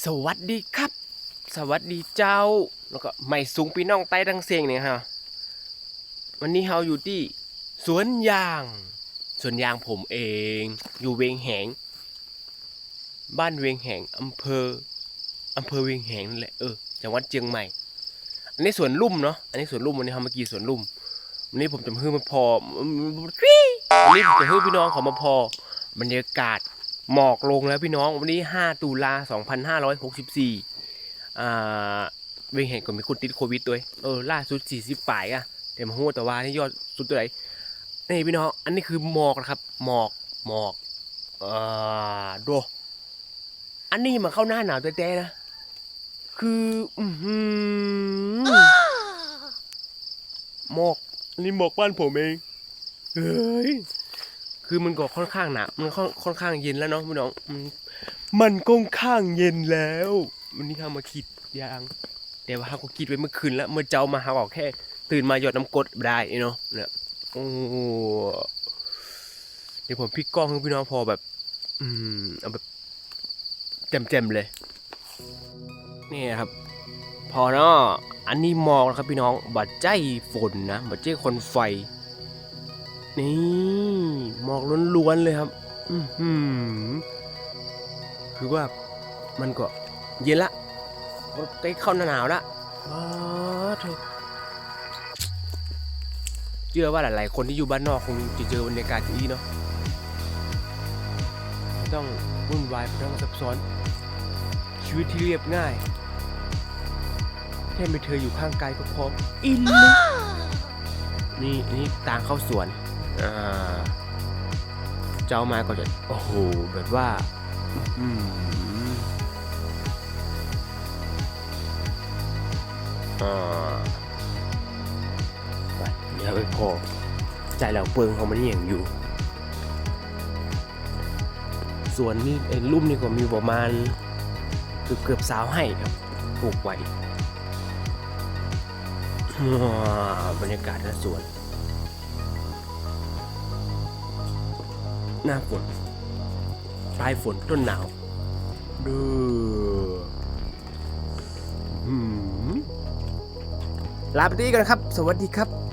สวัสดีครับสวัสดีเจ้าแล้วก็ไม่สูงพี่น้องใต้ทั้งเสียงเนี่ยฮะวันนี้เราอยู่ที่สวนยางผมเองอยู่เวียงแหงบ้านเวียงแหงอำเภอเวียงแหงนั่นแหละจังหวัดเชียงใหม่อันนี้สวนลุ่มเนาะอันนี้สวนลุ่มวันนี้เรามากี่สวนลุ่มวันนี้ผมจะมาพอวันนี้ผมจะให้พี่น้องเขามาพอบรรยากาศหมอกลงแล้วพี่น้องวันนี้5 ตุลา 2564อ่าเวียงแหงก็มีคนติดโควิดด้วยล่าสุด40 ปลายอะแต่มาฮู้แต่ว่านี่ยอดสุดตัวไหนนี่พี่น้องอันนี้คือหมอกนะครับหมอกดูอันนี้มาเข้าหน้าหนาวแต่ๆนะคือหมอกนี่หมอกบ้านผมเองเฮ้ยคือมันก็ค่อนข้างหนามันค่อนข้างเย็นแล้วเนาะพี่น้องมันค่อนข้างเย็นแล้ววันนี้ข้ามาคิดยางแต่ว่าเขาก็คิดไว้เมื่อคืนแล้วเมื่อเจ้ามาหาบอกแค่ตื่นมาหยดน้ำกรดได้เนาะเนี่ยโอ้เดี๋ยวผมพลิกกล้องให้พี่น้องพอแบบเอาแบบแจ่มๆเลยนี่ครับพอเนาะอันนี้มองนะครับพี่น้องบัดใจฝนนะบัดใจคนไฟนี่หมอกล้วนๆเลยครับคือว่ามันก็เย็นละใกล้เข้าหน้าหนาวละเธอเชื่อว่าหลายๆคนที่อยู่บ้านนอกคงจะเจอบรรยากาศที่นี่เนาะไม่ต้องวุ่นวายไม่ต้องซับซ้อนชีวิตที่เรียบง่ายแค่มีเธออยู่ข้างกายก็พร้อมอินเลยนี่ทางเข้าสวนเจ้ามาก็จะโอ้โหแบบว่าไปเดี๋ยวไปพอใจเราเปิงของมันอย่างอยู่ส่วนนี้ไอ้ลุ่มนี่ก็มีประมาณเกือบสาวให้ครับปลูกไว้บรรยากาศน่าสวนหน้าฝนปลายฝนต้นหนาวดูลาไปดีกันครับสวัสดีครับ